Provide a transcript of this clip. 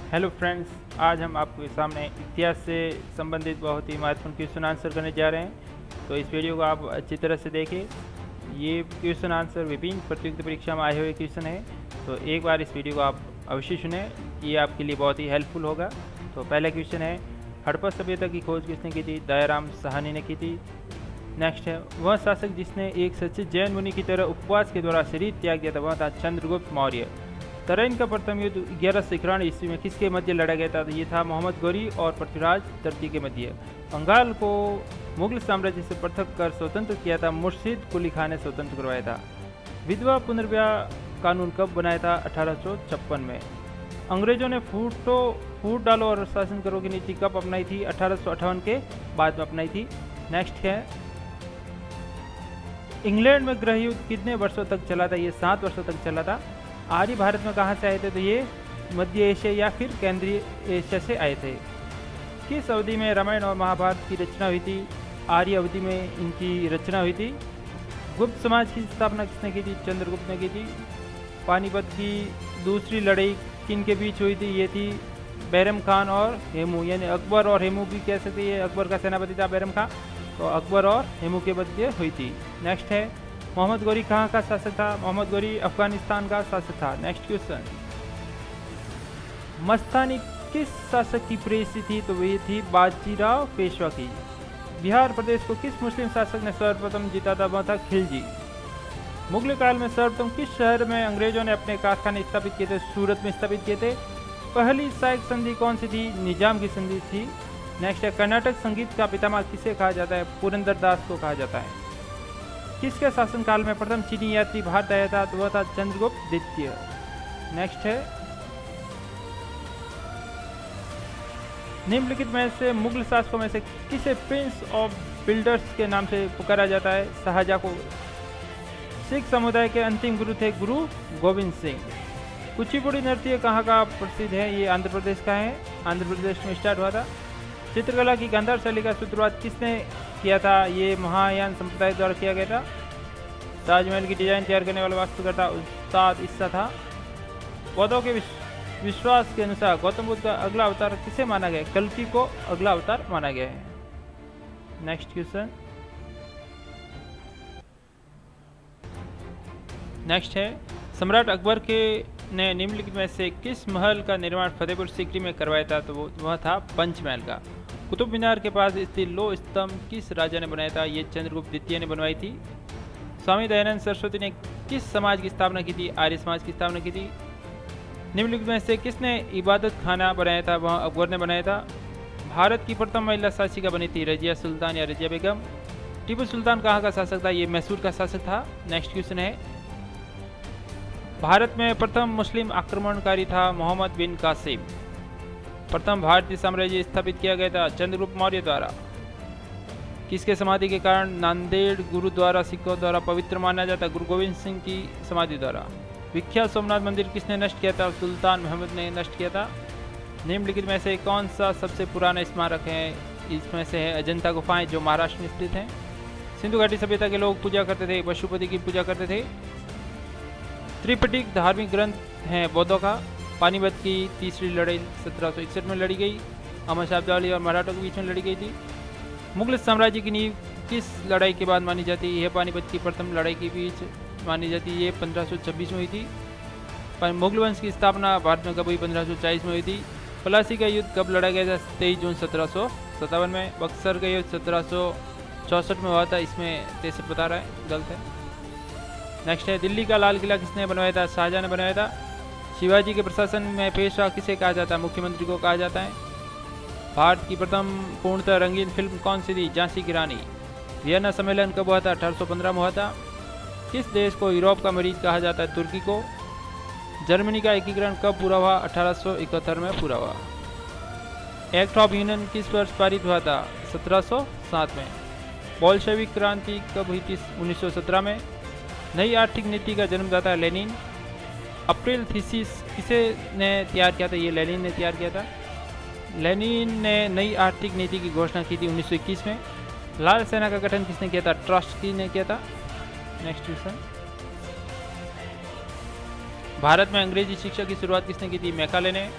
Hello friends, आज हम आपके सामने इतिहास से संबंधित बहुत ही महत्वपूर्ण क्वेश्चन आंसर करने जा रहे हैं। तो इस वीडियो को आप अच्छी तरह से देखें। ये क्वेश्चन आंसर विभिन्न प्रतियोगिता परीक्षा में आए हुए क्वेश्चन है, तो एक बार इस वीडियो को आप अवश्य सुने, ये आपके लिए बहुत ही हेल्पफुल होगा। तो पहला क्वेश्चन है, हड़प्पा सभ्यता की खोज किसने की थी? दयाराम साहनी ने की थी। नेक्स्ट है, वह शासक जिसने एक सच्चे जैन मुनि की तरह उपवास के द्वारा शरीर त्याग दिया था वह था चंद्रगुप्त मौर्य। तराइन का प्रथम युद्ध 1191 ईस्वी में किसके मध्य लड़ा गया था? ये था मोहम्मद गौरी और पृथ्वीराज तृतीय के मध्य। बंगाल को मुगल साम्राज्य से पृथक कर स्वतंत्र किया था मुर्शिद कुली खान ने स्वतंत्र करवाया था। विधवा पुनर्विवाह कानून कब बनाया था? 1856 में। अंग्रेजों ने फूट डालो और शासन करो की नीति कब अपनाई थी? 1858 के बाद में अपनाई थी। नेक्स्ट है, इंग्लैंड में गृह युद्ध कितने वर्षों तक चला था? ये 7 वर्षों तक चला था। आर्य भारत में कहाँ से आए थे? तो ये मध्य एशिया या फिर केंद्रीय एशिया से आए थे। किस अवधि में रामायण और महाभारत की रचना हुई थी? आर्य अवधि में इनकी रचना हुई थी। गुप्त समाज की स्थापना किसने की थी? चंद्रगुप्त ने की थी। पानीपत की दूसरी लड़ाई किन के बीच हुई थी? ये थी बैरम खान और हेमू, यानी अकबर और हेमू भी कह सकते हैं। अकबर का सेनापति था बैरम खान, तो अकबर और हेमू के मध्य हुई थी। नेक्स्ट है, मोहम्मद गौरी कहाँ का शासक था? मोहम्मद गौरी अफगानिस्तान का शासक था। नेक्स्ट क्वेश्चन, मस्तानी किस शासक की प्रेयसी थी? तो वही थी बाजीराव पेशवा की। बिहार प्रदेश को किस मुस्लिम शासक ने सर्वप्रथम जीता था? वह था खिलजी। मुगल काल में सर्वप्रथम किस शहर में अंग्रेजों ने अपने कारखाने स्थापित किए थे? सूरत में स्थापित किए थे। पहली सहायक संधि कौन सी थी? निजाम की संधि थी। नेक्स्ट है, कर्नाटक संगीत का पितामह किसे कहा जाता है? पुरंदर दास को कहा जाता है। किसके शासनकाल में प्रथम चीनी यात्री भारत आया था? तो वह था चंद्रगुप्त द्वितीय। नेक्स्ट है, निम्नलिखित में से मुगल शासकों में से किसे प्रिंस ऑफ बिल्डर्स के नाम से पुकारा जाता है? शाहजहां को। सिख समुदाय के अंतिम गुरु थे गुरु गोविंद सिंह। कुचिपुड़ी नृत्य कहाँ का प्रसिद्ध है? ये आंध्र प्रदेश का है, आंध्र प्रदेश में स्टार्ट हुआ था। चित्रकला की गांधार शैली का शुरुआत किसने किया था? ये महायान संप्रदाय द्वारा किया गया था। ताजमहल की डिजाइन तैयार करने वाला वास्तुकर्ता उस्ताद ईसा था। बौद्धों के विश्वास के अनुसार गौतम बुद्ध का अगला अवतार किसे माना गया? कल्कि को अगला अवतार माना गया है। नेक्स्ट क्वेश्चन, नेक्स्ट है, सम्राट अकबर के ने निम्नलिखित में से किस महल का निर्माण फतेहपुर सीकरी में करवाया था? तो वह था पंचमहल का। कुतुब मीनार के पास स्थित लो स्तंभ किस राजा ने बनाया था? ये चंद्रगुप्त द्वितीय ने बनवाई थी। स्वामी दयानंद सरस्वती ने किस समाज की स्थापना की थी? आर्य समाज की स्थापना की थी। निम्नलिखित में से किसने इबादत खाना बनाया था? वह अकबर ने बनाया था। भारत की प्रथम महिला शासिका बनी थी रजिया सुल्तान या रजिया बेगम। टीपू सुल्तान कहाँ का शासक था? ये मैसूर का शासक था। नेक्स्ट क्वेश्चन है, भारत में प्रथम मुस्लिम आक्रमणकारी था मोहम्मद बिन कासिम। प्रथम भारतीय साम्राज्य स्थापित किया गया था चंद्रगुप्त मौर्य द्वारा। किसके समाधि के कारण नांदेड़ गुरुद्वारा सिखों द्वारा पवित्र माना जाता? गुरु गोविंद सिंह की समाधि द्वारा। विख्यात सोमनाथ मंदिर किसने नष्ट किया था? सुल्तान महमूद ने नष्ट किया था। निम्नलिखित में से कौन सा सबसे पुराना स्मारक है? इसमें से है अजंता गुफाएं, जो महाराष्ट्र में स्थित हैं। सिंधु घाटी सभ्यता के लोग पूजा करते थे, पशुपति की पूजा करते थे। त्रिपिटक धार्मिक ग्रंथ है बौद्धों का। पानीपत की तीसरी लड़ाई 1761 में लड़ी गई। अमर शब्दावली और मराठों के बीच में लड़ी गई थी। मुगल साम्राज्य की नींव किस लड़ाई के बाद मानी जाती है? यह पानीपत की प्रथम लड़ाई के बीच मानी जाती है। ये 1526 में हुई थी। मुगल वंश की स्थापना भारत में कब हुई? 1540 में हुई थी। प्लासी का युद्ध कब लड़ा गया था? 23 जून 1757 में। बक्सर का युद्ध 1764 में हुआ था। इसमें 63 बता रहा है, गलत है। नेक्स्ट है, दिल्ली का लाल किला किसने बनवाया था? शाहजहां ने बनवाया था। शिवाजी के प्रशासन में पेशवा किसे कहा जाता है? मुख्यमंत्री को कहा जाता है। भारत की प्रथम पूर्णतः रंगीन फिल्म कौन सी थी? झांसी की रानी। वियना सम्मेलन कब हुआ था? 1815 में हुआ था। किस देश को यूरोप का मरीज कहा जाता है? तुर्की को। जर्मनी का एकीकरण कब पूरा हुआ? 1871 में पूरा हुआ। एक्ट ऑफ यूनियन किस वर्ष पारित हुआ था? 1707 में। बोल्शेविक क्रांति कब हुई थी? 1917 में। नई आर्थिक नीति का जन्मदाता है लेनिन। अप्रैल थीसिस किसे ने तैयार किया था? ये लेनिन ने तैयार किया था। लेनिन ने नई आर्थिक नीति की घोषणा की थी 1921 में। लाल सेना का गठन किसने किया था? ट्रॉट्स्की ने किया था। नेक्स्ट क्वेश्चन, भारत में अंग्रेजी शिक्षा की शुरुआत किसने की थी? मैकाले ने।